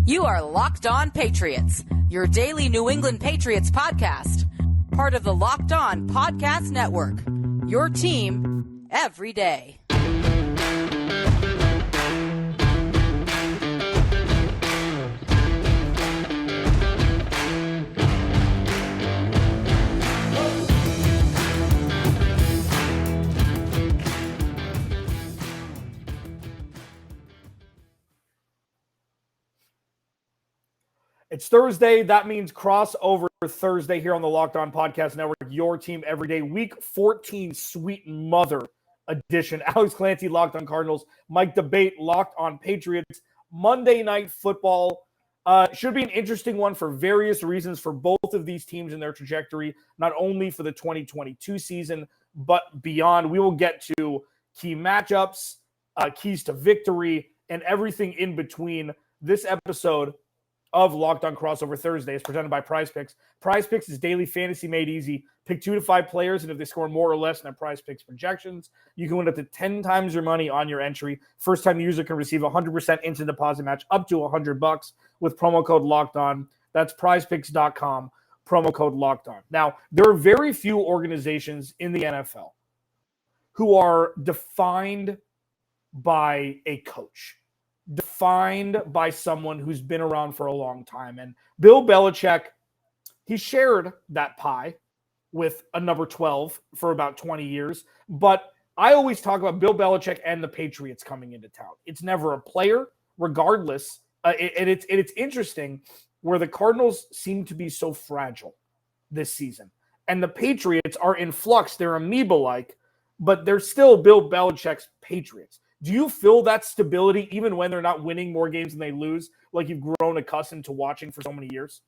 You are Locked On Patriots, your daily New England Patriots podcast. Part of the Locked On Podcast Network, your team every day. It's Thursday. That means crossover Thursday here on the Locked On Podcast Network, your team every day. Week 14, sweet mother edition. Alex Clancy, Locked On Cardinals. Mike Debate, Locked On Patriots. Monday Night Football. Should be an interesting one for various reasons for both of these teams and their trajectory, not only for the 2022 season, but beyond. We will get to key matchups, keys to victory, and everything in between. This episode of Locked On Crossover Thursday is presented by PrizePicks. PrizePicks is daily fantasy made easy. Pick 2 to 5 players, and if they score more or less than their PrizePicks projections, you can win up to 10 times your money on your entry. First-time user can receive a 100% instant deposit match up to $100 with promo code Locked On. That's PrizePicks.com, promo code Locked On. Now, there are very few organizations in the NFL who are defined by a coach, defined by someone who's been around for a long time. And Bill Belichick, he shared that pie with a number 12 for about 20 years. But I always talk about Bill Belichick and the Patriots coming into town. It's never a player, regardless. And it's interesting where the Cardinals seem to be so fragile this season. And the Patriots are in flux. They're amoeba-like, but they're still Bill Belichick's Patriots. Do you feel that stability even when they're not winning more games than they lose, like you've grown accustomed to watching for so many years?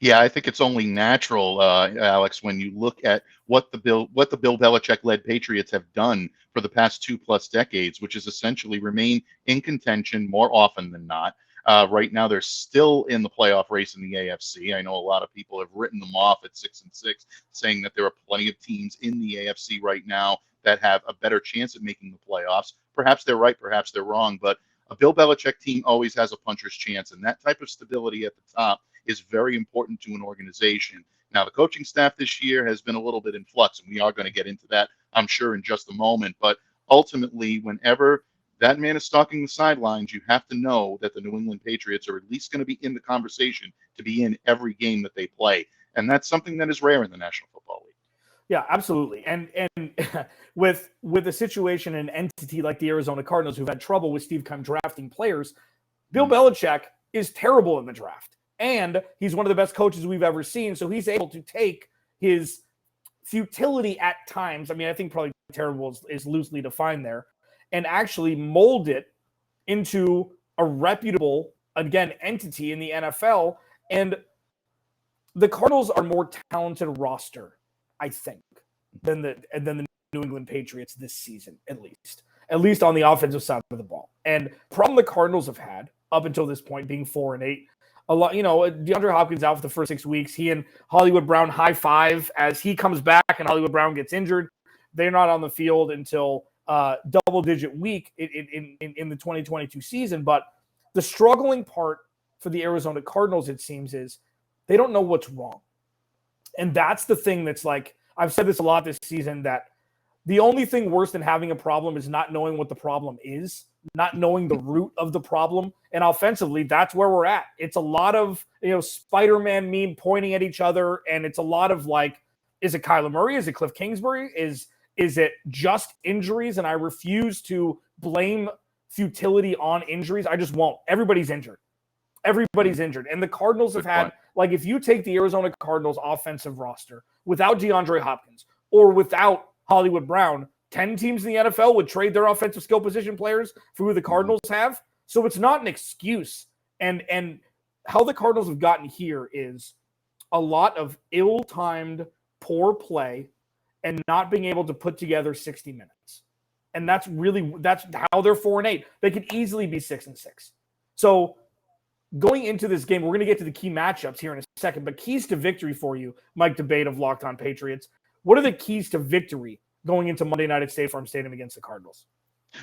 Yeah, I think it's only natural, Alex, when you look at what the Bill Belichick-led Patriots have done for the past 2+ decades, which is essentially remain in contention more often than not. Right now, they're still in the playoff race in the AFC. I know a lot of people have written them off at 6-6, saying that there are plenty of teams in the AFC right now that have a better chance at making the playoffs. Perhaps they're right, perhaps they're wrong, but a Bill Belichick team always has a puncher's chance, and that type of stability at the top is very important to an organization. Now, the coaching staff this year has been a little bit in flux, and we are going to get into that, I'm sure, in just a moment. But ultimately, whenever that man is stalking the sidelines, you have to know that the New England Patriots are at least going to be in the conversation to be in every game that they play. And that's something that is rare in the National Football League. Yeah, absolutely. And with a situation, an entity like the Arizona Cardinals who've had trouble with Steve Keim drafting players, Bill Belichick is terrible in the draft. And he's one of the best coaches we've ever seen. So he's able to take his futility at times. I mean, I think probably terrible is loosely defined there, and actually mold it into a reputable, again, entity in the NFL. And the Cardinals are more talented roster, I think, than the New England Patriots this season, at least on the offensive side of the ball. And problem the Cardinals have had up until this point, being 4-8, a lot, DeAndre Hopkins out for the first 6 weeks. He and Hollywood Brown high five as he comes back and Hollywood Brown gets injured. They're not on the field until double-digit week in the 2022 season. But the struggling part for the Arizona Cardinals, it seems, is they don't know what's wrong. And that's the thing that's like, I've said this a lot this season, that the only thing worse than having a problem is not knowing what the problem is, not knowing the root of the problem. And offensively, that's where we're at. It's a lot of, Spider-Man meme pointing at each other. And it's a lot of like, is it Kyler Murray? Is it Cliff Kingsbury? Is it just injuries? And I refuse to blame futility on injuries. I just won't. Everybody's injured. And the Cardinals have had, like, if you take the Arizona Cardinals offensive roster without DeAndre Hopkins or without Hollywood Brown, 10 teams in the NFL would trade their offensive skill position players for who the Cardinals have. So it's not an excuse. And how the Cardinals have gotten here is a lot of ill-timed, poor play and not being able to put together 60 minutes. And that's how they're 4-8. They could easily be 6-6. So going into this game, we're going to get to the key matchups here in a second, but keys to victory for you, Mike Debate of Locked On Patriots. What are the keys to victory going into Monday night at State Farm Stadium against the Cardinals?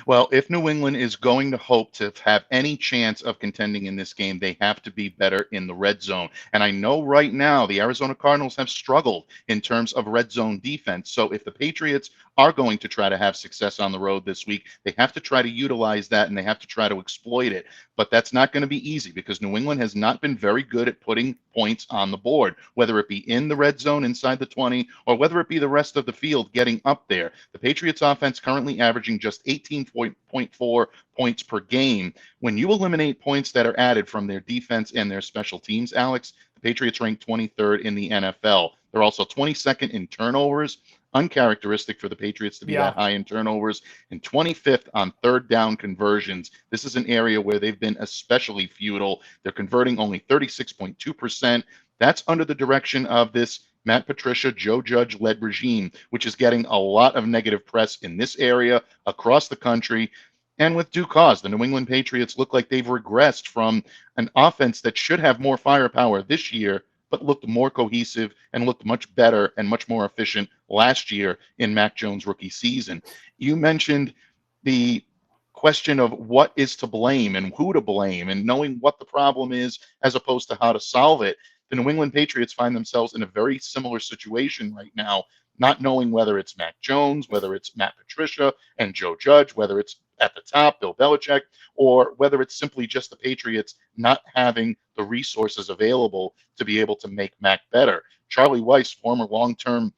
Well, if New England is going to hope to have any chance of contending in this game, they have to be better in the red zone. And I know right now the Arizona Cardinals have struggled in terms of red zone defense. So if the Patriots are going to try to have success on the road this week, they have to try to utilize that and they have to try to exploit it. But that's not going to be easy because New England has not been very good at putting points on the board, whether it be in the red zone inside the 20 or whether it be the rest of the field getting up there. The Patriots offense currently averaging just 18.4 points per game. When you eliminate points that are added from their defense and their special teams, Alex, the Patriots rank 23rd in the NFL. They're also 22nd in turnovers, uncharacteristic for the Patriots to be that high in turnovers, and 25th on third down conversions. This is an area where they've been especially futile. They're converting only 36.2%. That's under the direction of this Matt Patricia, Joe Judge-led regime, which is getting a lot of negative press in this area, across the country, and with due cause. The New England Patriots look like they've regressed from an offense that should have more firepower this year, but looked more cohesive and looked much better and much more efficient last year in Mac Jones' rookie season. You mentioned the question of what is to blame and who to blame and knowing what the problem is as opposed to how to solve it. The New England Patriots find themselves in a very similar situation right now, not knowing whether it's Mac Jones, whether it's Matt Patricia and Joe Judge, whether it's at the top, Bill Belichick, or whether it's simply just the Patriots not having the resources available to be able to make Mac better. Charlie Weiss, former long-term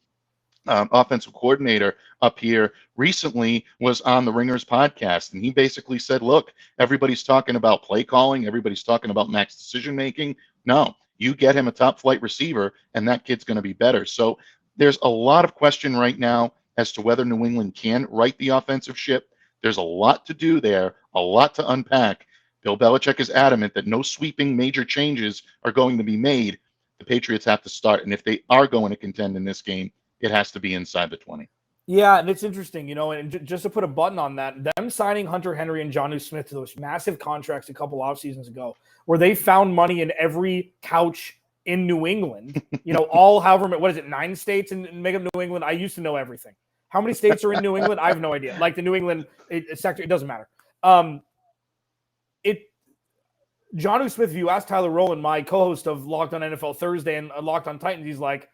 offensive coordinator up here, recently was on the Ringers podcast, and he basically said, look, everybody's talking about play calling, everybody's talking about Mac's decision making. No, you get him a top flight receiver and that kid's going to be better. So there's a lot of question right now as to whether New England can right the offensive ship. There's a lot to do there, a lot to unpack. Bill Belichick is adamant that no sweeping major changes are going to be made. The Patriots have to start, and if they are going to contend in this game, it has to be inside the 20. Yeah, and it's interesting, and just to put a button on that, them signing Hunter Henry and Jonnu Smith to those massive contracts a couple off seasons ago, where they found money in every couch in New England, all however, what is it, 9 states and make up New England? I used to know everything. How many states are in New England? I have no idea. Like the New England sector, it doesn't matter. Jonnu Smith, if you ask Tyler Rowland, my co-host of Locked On NFL Thursday and Locked On Titans, he's like,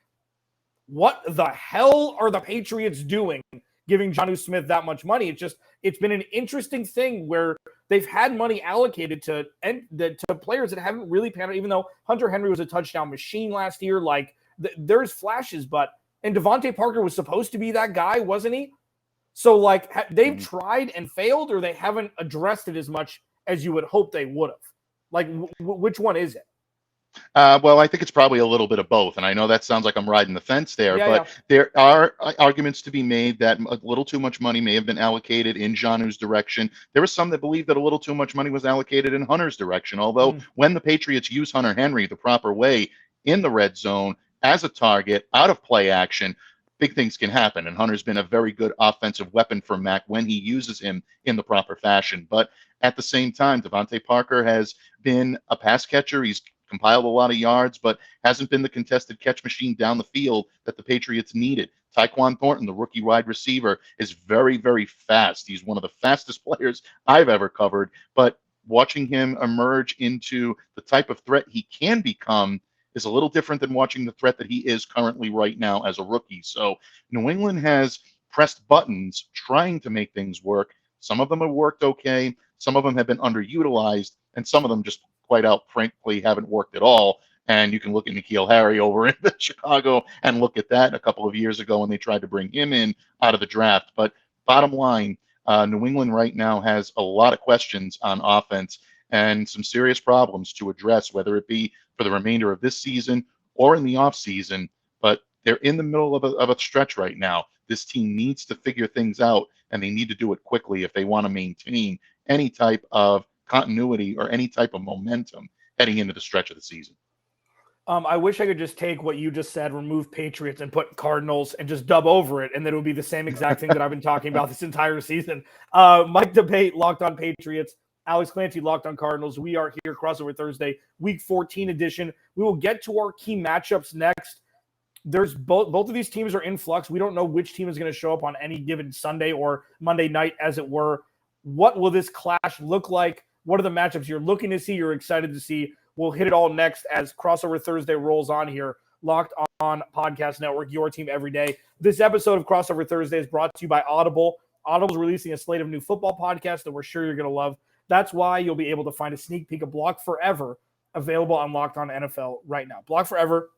what the hell are the Patriots doing giving Jonnu Smith that much money? It's been an interesting thing where they've had money allocated to players that haven't really panned out, even though Hunter Henry was a touchdown machine last year. Like there's flashes, and Devontae Parker was supposed to be that guy, wasn't he? So like they've tried and failed, or they haven't addressed it as much as you would hope they would have. Like which one is it? Well, I think it's probably a little bit of both. And I know that sounds like I'm riding the fence there, but there are arguments to be made that a little too much money may have been allocated in Jonnu's direction. There were some that believe that a little too much money was allocated in Hunter's direction. Although when the Patriots use Hunter Henry the proper way in the red zone as a target out of play action, big things can happen. And Hunter's been a very good offensive weapon for Mac when he uses him in the proper fashion. But at the same time, Devontae Parker has been a pass catcher. He's compiled a lot of yards, but hasn't been the contested catch machine down the field that the Patriots needed. Tyquan Thornton, the rookie wide receiver, is very, very fast. He's one of the fastest players I've ever covered, but watching him emerge into the type of threat he can become is a little different than watching the threat that he is currently right now as a rookie. So New England has pressed buttons trying to make things work. Some of them have worked okay. Some of them have been underutilized, and some of them just quite out, frankly, haven't worked at all. And you can look at N'Keal Harry over in Chicago and look at that a couple of years ago when they tried to bring him in out of the draft. But bottom line, New England right now has a lot of questions on offense and some serious problems to address, whether it be for the remainder of this season or in the offseason. But they're in the middle of a stretch right now. This team needs to figure things out, and they need to do it quickly if they want to maintain any type of continuity or any type of momentum heading into the stretch of the season. I wish I could just take what you just said, remove Patriots and put Cardinals and just dub over it, and then it would be the same exact thing that I've been talking about this entire season. Mike Debate, Locked On Patriots. Alex Clancy, Locked On Cardinals. We are here, Crossover Thursday, Week 14 edition. We will get to our key matchups next. There's both of these teams are in flux. We don't know which team is going to show up on any given Sunday or Monday night, as it were. What will this clash look like? What are the matchups you're looking to see, you're excited to see? We'll hit it all next as Crossover Thursday rolls on here. Locked On Podcast Network, your team every day. This episode of Crossover Thursday is brought to you by Audible. Audible's releasing a slate of new football podcasts that we're sure you're going to love. That's why you'll be able to find a sneak peek of Block Forever available on Locked On NFL right now. Block Forever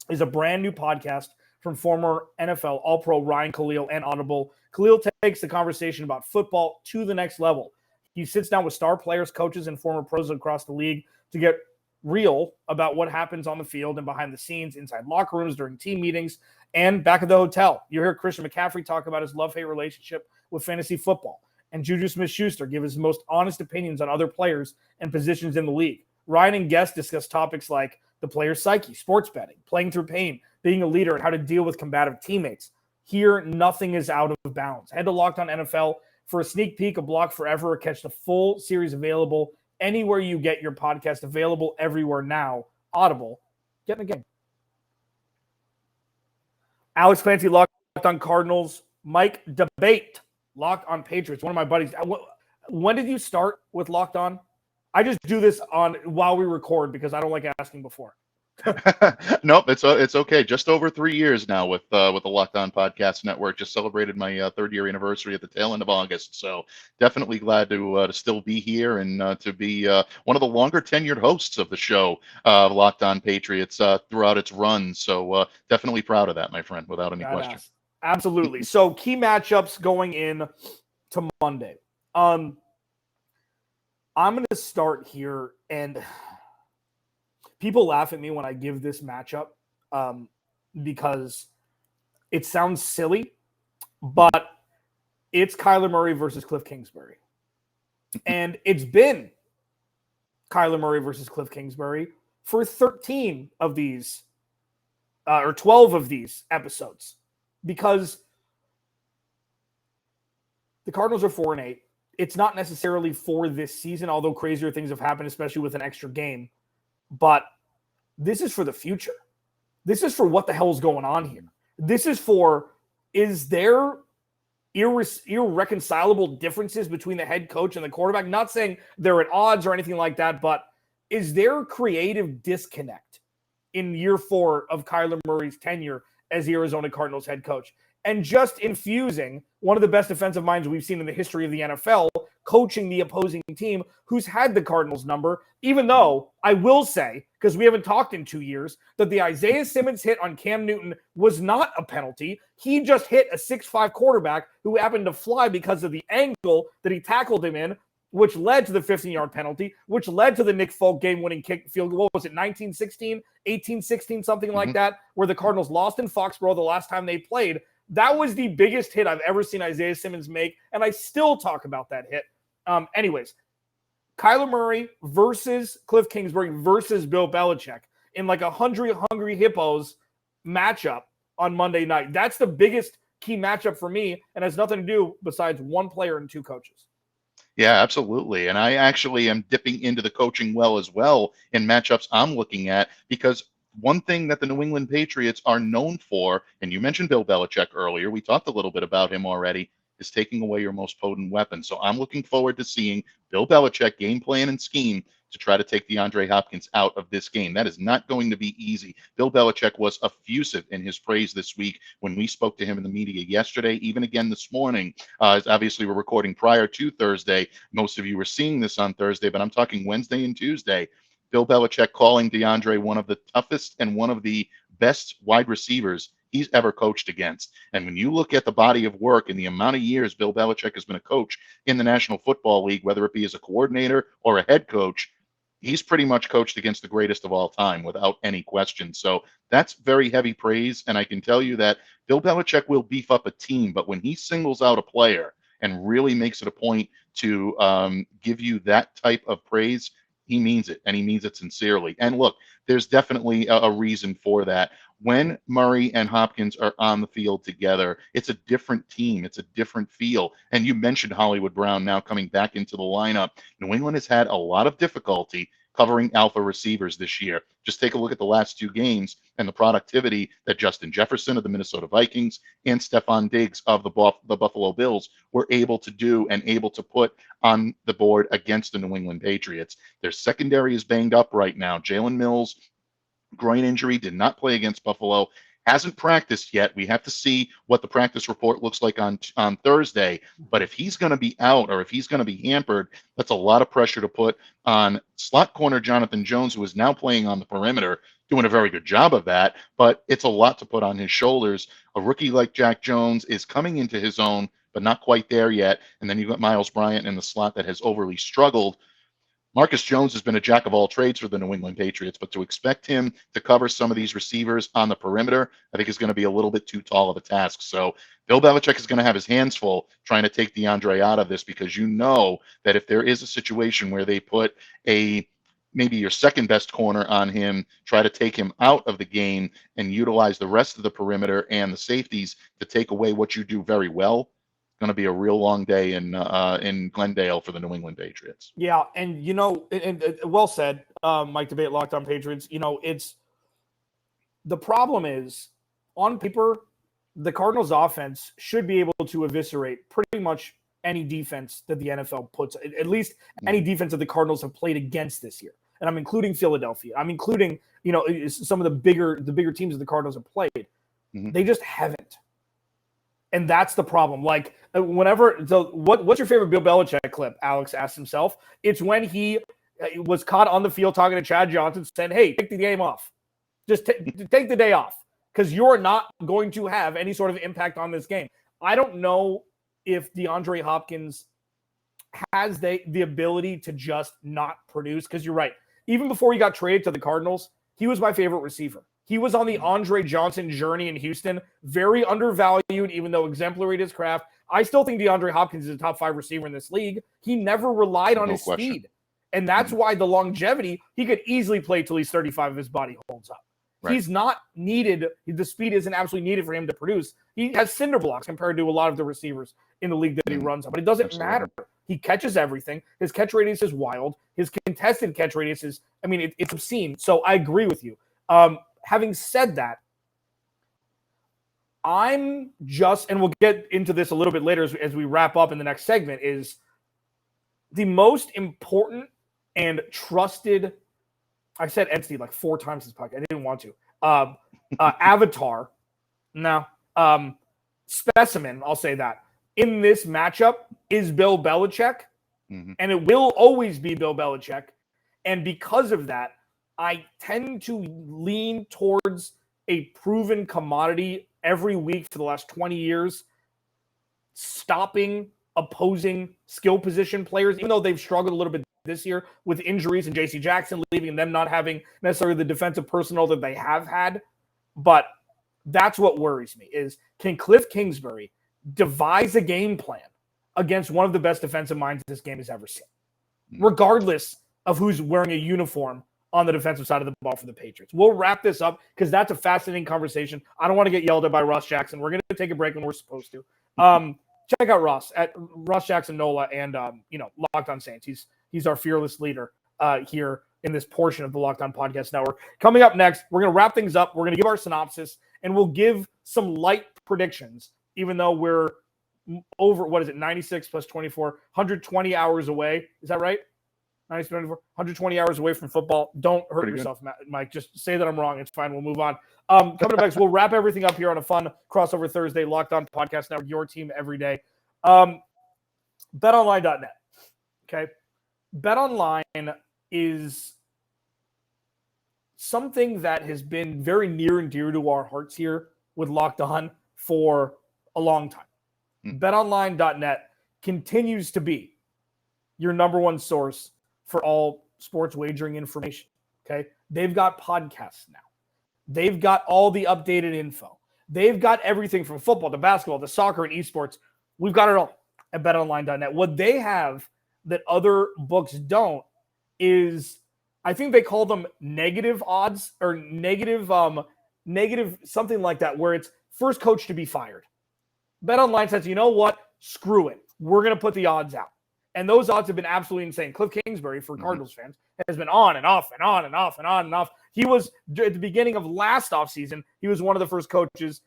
is a brand new podcast from former NFL All-Pro Ryan Khalil and Audible. Khalil takes the conversation about football to the next level. He sits down with star players, coaches, and former pros across the league to get real about what happens on the field and behind the scenes, inside locker rooms, during team meetings, and back at the hotel. You hear Christian McCaffrey talk about his love-hate relationship with fantasy football, and Juju Smith-Schuster give his most honest opinions on other players and positions in the league. Ryan and guests discuss topics like the player's psyche, sports betting, playing through pain, being a leader, and how to deal with combative teammates. Here, nothing is out of bounds. Head to Locked On NFL for a sneak peek of Block Forever, or catch the full series available anywhere you get your podcast, available everywhere now. Audible. Get in the game. Alex Clancy, Locked On Cardinals. Mike Debate, Locked On Patriots. One of my buddies. When did you start with Locked On? I just do this on while we record because I don't like asking before. Nope, it's okay. Just over 3 years now with the Locked On Podcast Network. Just celebrated my third year anniversary at the tail end of August. So definitely glad to still be here and to be one of the longer tenured hosts of the show, Locked On Patriots, throughout its run. So definitely proud of that, my friend, without any question. Absolutely. So key matchups going in to Monday. I'm going to start here, and people laugh at me when I give this matchup because it sounds silly, but it's Kyler Murray versus Cliff Kingsbury. And it's been Kyler Murray versus Cliff Kingsbury for 13 of these or 12 of these episodes, because the Cardinals are 4-8. It's not necessarily for this season, although crazier things have happened, especially with an extra game. But this is for the future. This is for what the hell is going on here. This is for, is there irreconcilable differences between the head coach and the quarterback? Not saying they're at odds or anything like that, but is there creative disconnect in year 4 of Kyler Murray's tenure as the Arizona Cardinals head coach? And just infusing one of the best defensive minds we've seen in the history of the NFL, coaching the opposing team who's had the Cardinals number, even though I will say, because we haven't talked in 2 years, that the Isaiah Simmons hit on Cam Newton was not a penalty. He just hit a 6'5" quarterback who happened to fly because of the angle that he tackled him in, which led to the 15-yard penalty, which led to the Nick Folk game-winning kick field goal. What was it, 1916, 1816, something like that, where the Cardinals lost in Foxborough the last time they played. That was the biggest hit I've ever seen Isaiah Simmons make, and I still talk about that hit. Anyways, Kyler Murray versus Cliff Kingsbury versus Bill Belichick in like a hungry hippos matchup on Monday night. That's the biggest key matchup for me, and has nothing to do besides one player and 2 coaches. Yeah, absolutely. And I actually am dipping into the coaching well as well in matchups I'm looking at, because one thing that the New England Patriots are known for, and you mentioned Bill Belichick earlier, we talked a little bit about him already, is taking away your most potent weapon. So I'm looking forward to seeing Bill Belichick game plan and scheme to try to take DeAndre Hopkins out of this game. That is not going to be easy. Bill Belichick was effusive in his praise this week when we spoke to him in the media yesterday, even again this morning. Obviously, we're recording prior to Thursday. Most of you were seeing this on Thursday, but I'm talking Wednesday and Tuesday. Bill Belichick calling DeAndre one of the toughest and one of the best wide receivers he's ever coached against. And when you look at the body of work and the amount of years Bill Belichick has been a coach in the National Football League, whether it be as a coordinator or a head coach, he's pretty much coached against the greatest of all time without any question. So that's very heavy praise. And I can tell you that Bill Belichick will beef up a team, but when he singles out a player and really makes it a point to give you that type of praise, he means it, and he means it sincerely. And look, there's definitely a reason for that. When Murray and Hopkins are on the field together, it's a different team. It's a different feel. And you mentioned Hollywood Brown now coming back into the lineup. New England has had a lot of difficulty covering alpha receivers this year. Just take a look at the last 2 games and the productivity that Justin Jefferson of the Minnesota Vikings and Stephon Diggs of the Buffalo Bills were able to do and able to put on the board against the New England Patriots. Their secondary is banged up right now. Jalen Mills, groin injury, did not play against Buffalo. Hasn't practiced yet. We have to see what the practice report looks like on Thursday. But if he's going to be out or if he's going to be hampered, that's a lot of pressure to put on slot corner Jonathan Jones, who is now playing on the perimeter, doing a very good job of that. But it's a lot to put on his shoulders. A rookie like Jack Jones is coming into his own, but not quite there yet. And then you've got Miles Bryant in the slot that has overly struggled. Marcus Jones has been a jack of all trades for the New England Patriots, but to expect him to cover some of these receivers on the perimeter, I think is going to be a little bit too tall of a task. So Bill Belichick is going to have his hands full trying to take DeAndre out of this, because you know that if there is a situation where they put maybe your second best corner on him, try to take him out of the game and utilize the rest of the perimeter and the safeties to take away what you do very well, going to be a real long day in Glendale for the New England Patriots. Yeah, and well said, Mike Debate, Locked On Patriots. It's the problem is, on paper, the Cardinals offense should be able to eviscerate pretty much any defense that the NFL puts, at least any defense that the Cardinals have played against this year. And I'm including Philadelphia. I'm including, some of the bigger teams that the Cardinals have played. They just haven't. And that's the problem. Like, what's your favorite Bill Belichick clip? Alex asked himself. It's when he was caught on the field talking to Chad Johnson, said, "Hey, take the game off. Just take the day off, because you're not going to have any sort of impact on this game." I don't know if DeAndre Hopkins has the ability to just not produce, because you're right. Even before he got traded to the Cardinals, he was my favorite receiver. He was on the Andre Johnson journey in Houston, very undervalued, even though exemplary at his craft. I still think DeAndre Hopkins is a top 5 receiver in this league. He never relied on his speed. And that's why the longevity, he could easily play till he's 35 if his body holds up. Right. He's not needed. The speed isn't absolutely needed for him to produce. He has cinder blocks compared to a lot of the receivers in the league that he runs on. But it doesn't matter. He catches everything. His catch radius is wild. His contested catch radius is, it's obscene. So I agree with you. Having said that, and we'll get into this a little bit later as we wrap up in the next segment, is the most important and trusted, I said entity like 4 times this podcast. I didn't want to. Avatar. No. Specimen, I'll say that. In this matchup is Bill Belichick, and it will always be Bill Belichick. And because of that, I tend to lean towards a proven commodity every week for the last 20 years, stopping opposing skill position players, even though they've struggled a little bit this year with injuries and J.C. Jackson leaving and them not having necessarily the defensive personnel that they have had. But that's what worries me, is can Cliff Kingsbury devise a game plan against one of the best defensive minds this game has ever seen, regardless of who's wearing a uniform on the defensive side of the ball for the Patriots. We'll wrap this up because that's a fascinating conversation. I don't want to get yelled at by Ross Jackson. We're going to take a break when we're supposed to. Check out Ross at Ross Jackson Nola and Locked On Saints. He's our fearless leader here in this portion of the Locked On Podcast Network. Coming up next, we're going to wrap things up. We're going to give our synopsis, and we'll give some light predictions, even though we're over, 96 plus 24, 120 hours away. Is that right? 120 hours away from football. Don't hurt yourself, Mike. Just say that I'm wrong. It's fine. We'll move on. Coming up next, we'll wrap everything up here on a fun crossover Thursday. Locked On Podcast Network, your team every day. BetOnline.net. Okay. BetOnline is something that has been very near and dear to our hearts here with Locked On for a long time. BetOnline.net continues to be your number one source for all sports wagering information. Okay. They've got podcasts now. They've got all the updated info. They've got everything from football to basketball to soccer and esports. We've got it all at betonline.net. What they have that other books don't is, I think they call them negative odds or negative something like that, where it's first coach to be fired. BetOnline says, you know what? Screw it. We're going to put the odds out. And those odds have been absolutely insane. Cliff Kingsbury, for Cardinals fans, has been on and off and on and off and on and off. He was, at the beginning of last offseason, he was one of the first coaches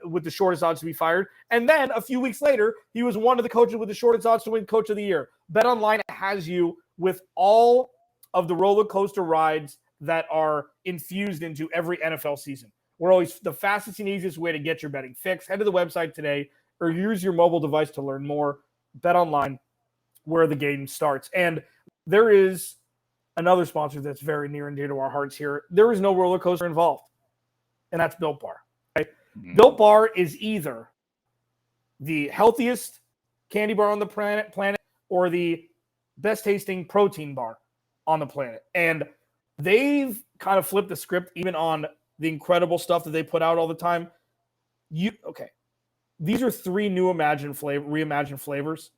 with the shortest odds to be fired. And then a few weeks later, he was one of the coaches with the shortest odds to win Coach of the Year. BetOnline has you with all of the roller coaster rides that are infused into every NFL season. We're always the fastest and easiest way to get your betting fix. Head to the website today or use your mobile device to learn more. BetOnline, where the game starts. And there is another sponsor that's very near and dear to our hearts here. There is no roller coaster involved, and that's Built Bar. Okay? Built Bar is either the healthiest candy bar on the planet or the best tasting protein bar on the planet. And they've kind of flipped the script even on the incredible stuff that they put out all the time. These are 3 new reimagined flavors: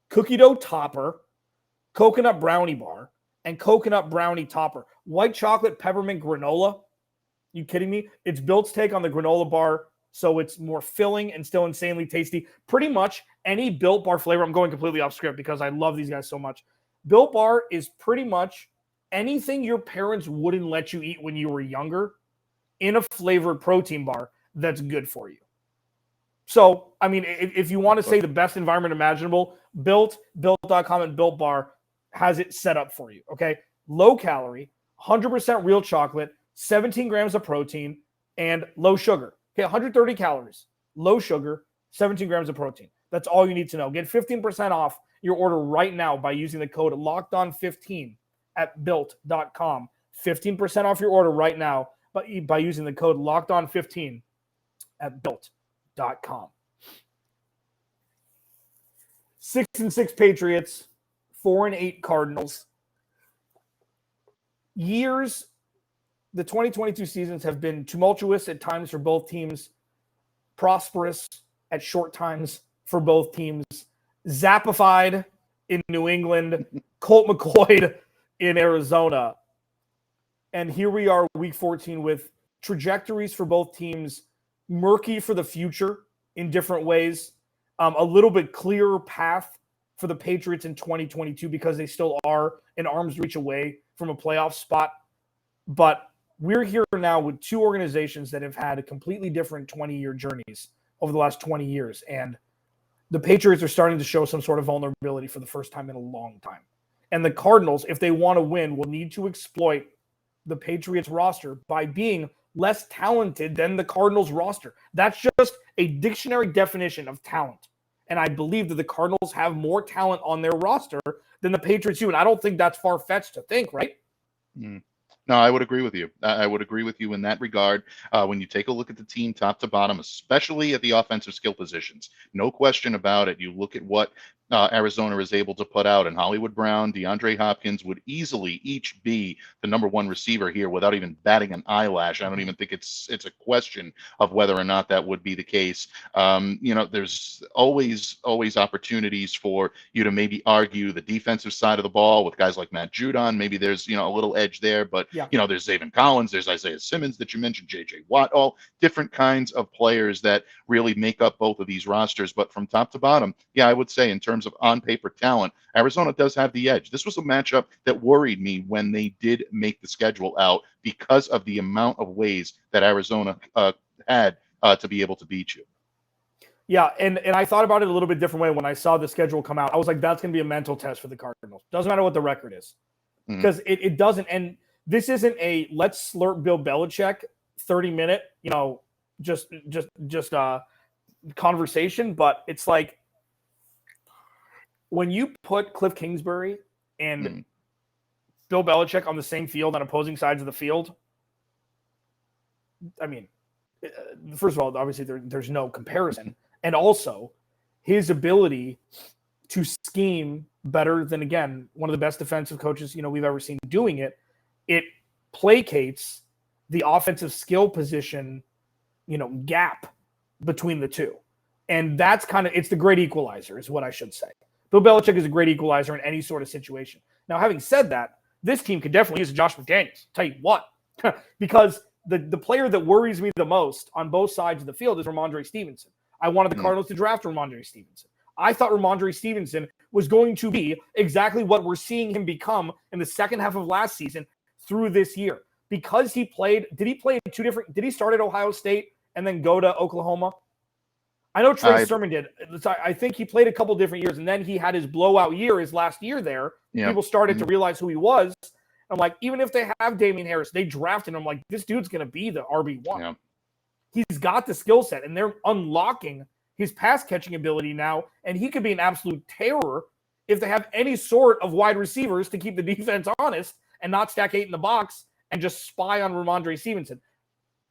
cookie dough topper, coconut brownie bar, and coconut brownie topper. White chocolate peppermint granola. You kidding me? It's Built's take on the granola bar, so it's more filling and still insanely tasty. Pretty much any Built Bar flavor. I'm going completely off script because I love these guys so much. Built Bar is pretty much anything your parents wouldn't let you eat when you were younger in a flavored protein bar that's good for you. So, I mean, if you want to say the best environment imaginable, Built.com and Built Bar has it set up for you, okay? Low calorie, 100% real chocolate, 17 grams of protein, and low sugar. Okay, 130 calories, low sugar, 17 grams of protein. That's all you need to know. Get 15% off your order right now by using the code LOCKEDON15 at Built.com. 15% off your order right now by using the code LOCKEDON15 at Built.com. 6-6 Patriots, 4-8 Cardinals. The 2022 seasons have been tumultuous at times for both teams, prosperous at short times for both teams, zappified in New England, Colt McCoy in Arizona. And here we are, week 14, with trajectories for both teams murky for the future in different ways. A little bit clearer path for the Patriots in 2022 because they still are an arm's reach away from a playoff spot. But we're here now with 2 organizations that have had a completely different 20-year journeys over the last 20 years. And the Patriots are starting to show some sort of vulnerability for the first time in a long time. And the Cardinals, if they want to win, will need to exploit the Patriots roster by being less talented than the Cardinals roster. That's just a dictionary definition of talent. And I believe that the Cardinals have more talent on their roster than the Patriots do. And I don't think that's far-fetched to think, right? No, I would agree with you. I would agree with you in that regard. When you take a look at the team top to bottom, especially at the offensive skill positions, no question about it. You look at what Arizona is able to put out, and Hollywood Brown, DeAndre Hopkins would easily each be the number 1 receiver here without even batting an eyelash. I don't even think it's a question of whether or not that would be the case. There's always opportunities for you to maybe argue the defensive side of the ball with guys like Matt Judon. Maybe there's a little edge there, but there's Zaven Collins, there's Isaiah Simmons that you mentioned, J.J. Watt, all different kinds of players that really make up both of these rosters. But from top to bottom, I would say in terms of on-paper talent, Arizona does have the edge. This was a matchup that worried me when they did make the schedule out because of the amount of ways that Arizona had to be able to beat you. Yeah, and I thought about it a little bit different way when I saw the schedule come out. I was like, that's going to be a mental test for the Cardinals. Doesn't matter what the record is. Because it doesn't, and this isn't a let's slurp Bill Belichick 30-minute, just conversation, but it's like, when you put Cliff Kingsbury and Bill Belichick on the same field on opposing sides of the field, I mean, first of all, obviously there's no comparison. And also his ability to scheme better than, again, one of the best defensive coaches, we've ever seen doing it. It placates the offensive skill position, gap between the two. And that's it's the great equalizer is what I should say. Bill Belichick is a great equalizer in any sort of situation. Now, having said that, this team could definitely use Josh McDaniels. Tell you what, because the player that worries me the most on both sides of the field is Ramondre Stevenson. I wanted the Cardinals to draft Ramondre Stevenson. I thought Ramondre Stevenson was going to be exactly what we're seeing him become in the second half of last season through this year. Because he did he start at Ohio State and then go to Oklahoma? I know Trey Sermon did. I think he played a couple different years, and then he had his blowout year, his last year there. Yeah. People started to realize who he was. I'm like, even if they have Damian Harris, they drafted him. I'm like, this dude's going to be the RB1. Yeah. He's got the skill set, and they're unlocking his pass-catching ability now, and he could be an absolute terror if they have any sort of wide receivers to keep the defense honest and not stack 8 in the box and just spy on Ramondre Stevenson.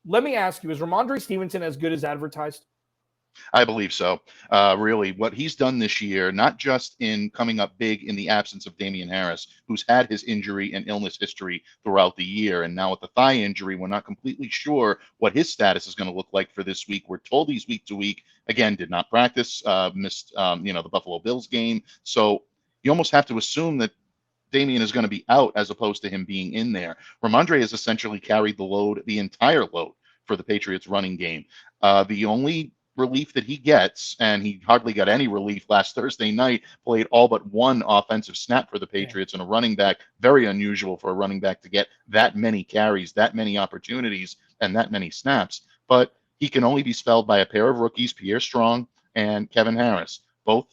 Let me ask you, is Ramondre Stevenson as good as advertised? I believe so. Really, what he's done this year, not just in coming up big in the absence of Damian Harris, who's had his injury and illness history throughout the year, and now with the thigh injury, we're not completely sure what his status is going to look like for this week. We're told he's week to week. Again, did not practice, missed the Buffalo Bills game. So you almost have to assume that Damian is going to be out as opposed to him being in there. Ramondre has essentially carried the entire load for the Patriots running game. The only relief that he gets, and he hardly got any relief last Thursday night, played all but one offensive snap for the Patriots, and a running back, very unusual for a running back to get that many carries, that many opportunities, and that many snaps. But he can only be spelled by a pair of rookies, Pierre Strong and Kevin Harris, both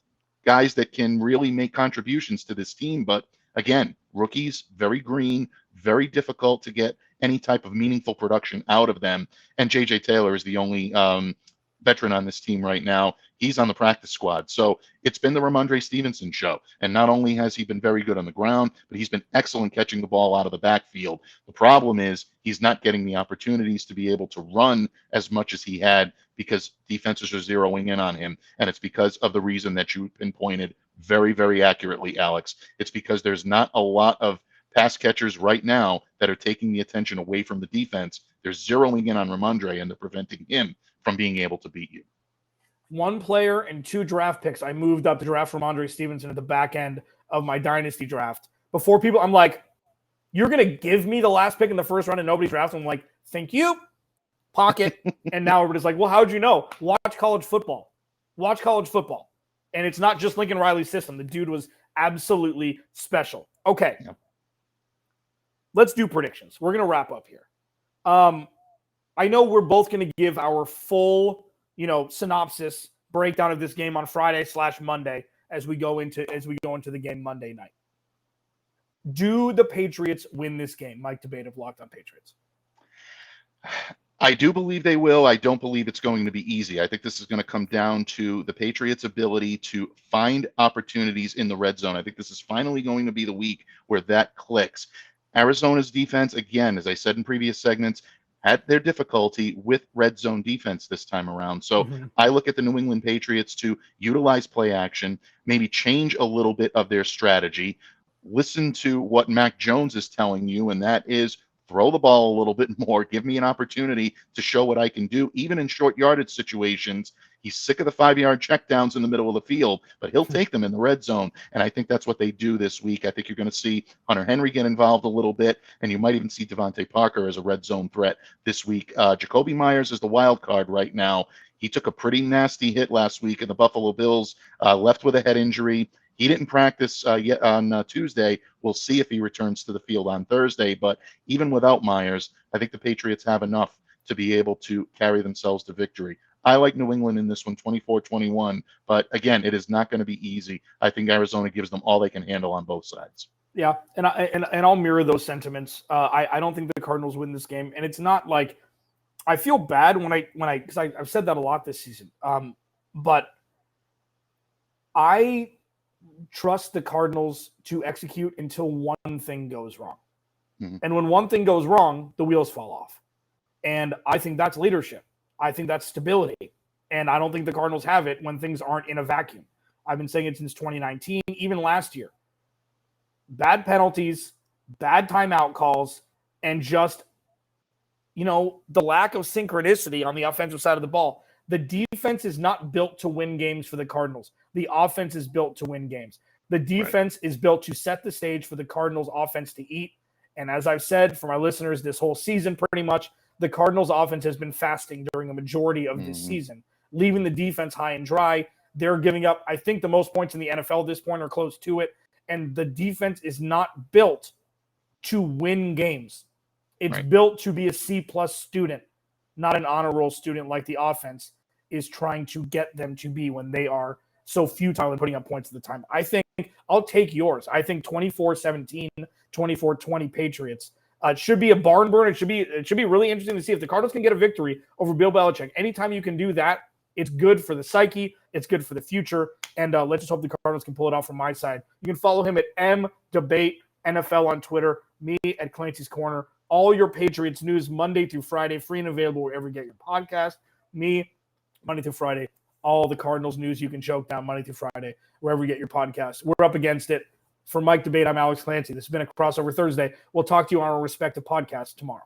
guys that can really make contributions to this team. But again, rookies, very green, very difficult to get any type of meaningful production out of them. And J.J. Taylor is the only veteran on this team right now. He's on the practice squad. So it's been the Ramondre Stevenson show. And not only has he been very good on the ground, but he's been excellent catching the ball out of the backfield. The problem is he's not getting the opportunities to be able to run as much as he had because defenses are zeroing in on him. And it's because of the reason that you pinpointed very, very accurately, Alex. It's because there's not a lot of pass catchers right now that are taking the attention away from the defense. They're zeroing in on Ramondre, and they're preventing him from being able to beat you. 1 player and 2 draft picks. I moved up to draft Ramondre Stevenson at the back end of my dynasty draft. Before people, I'm like, you're going to give me the last pick in the first round and nobody drafts. I'm like, thank you. Pocket. And now everybody's like, well, how'd you know? Watch college football. Watch college football. And it's not just Lincoln Riley's system. The dude was absolutely special. Okay. Yep. Let's do predictions. We're going to wrap up here. I know we're both going to give our full, synopsis breakdown of this game on Friday/Monday as we go into the game Monday night. Do the Patriots win this game? Mike Debate of Locked On Patriots. I do believe they will. I don't believe it's going to be easy. I think this is going to come down to the Patriots' ability to find opportunities in the red zone. I think this is finally going to be the week where that clicks. Arizona's defense, again, as I said in previous segments, had their difficulty with red zone defense this time around. So I look at the New England Patriots to utilize play action, maybe change a little bit of their strategy, listen to what Mac Jones is telling you, and that is throw the ball a little bit more, give me an opportunity to show what I can do, even in short yardage situations. He's sick of the 5-yard checkdowns in the middle of the field, but he'll take them in the red zone. And I think that's what they do this week. I think you're going to see Hunter Henry get involved a little bit, and you might even see Devontae Parker as a red zone threat this week. Jacoby Myers is the wild card right now. He took a pretty nasty hit last week, and the Buffalo Bills left with a head injury. He didn't practice yet on Tuesday. We'll see if he returns to the field on Thursday. But even without Myers, I think the Patriots have enough to be able to carry themselves to victory. I like New England in this one, 24-21. But again, it is not going to be easy. I think Arizona gives them all they can handle on both sides. Yeah, and I'll mirror those sentiments. I don't think the Cardinals win this game, and it's not like I feel bad when I because I've said that a lot this season. But I trust the Cardinals to execute until one thing goes wrong. And when one thing goes wrong, the wheels fall off. And I think that's leadership. I think that's stability. And I don't think the Cardinals have it when things aren't in a vacuum. I've been saying it since 2019, even last year. Bad penalties, bad timeout calls, and just, the lack of synchronicity on the offensive side of the ball. The defense is not built to win games for the Cardinals. The offense is built to win games. The defense is built to set the stage for the Cardinals offense to eat. And as I've said for my listeners this whole season, pretty much, the Cardinals offense has been fasting during a majority of this season, leaving the defense high and dry. They're giving up, I think, the most points in the NFL at this point or close to it. And the defense is not built to win games. It's built to be a C-plus student, not an honor roll student like the offense is trying to get them to be when they are so futile in putting up points at the time. I think I'll take yours. I think 24-17, 24-20 Patriots. It should be a barn burner. It should be really interesting to see if the Cardinals can get a victory over Bill Belichick. Anytime you can do that, it's good for the psyche. It's good for the future. And let's just hope the Cardinals can pull it off from my side. You can follow him at MDebateNFL on Twitter, me at Clancy's Corner. All your Patriots news Monday through Friday, free and available wherever you get your podcast. Me, Monday through Friday. All the Cardinals news you can choke down Monday through Friday, wherever you get your podcast. We're up against it. For Mike Debate, I'm Alex Clancy. This has been a Crossover Thursday. We'll talk to you on our respective podcasts tomorrow.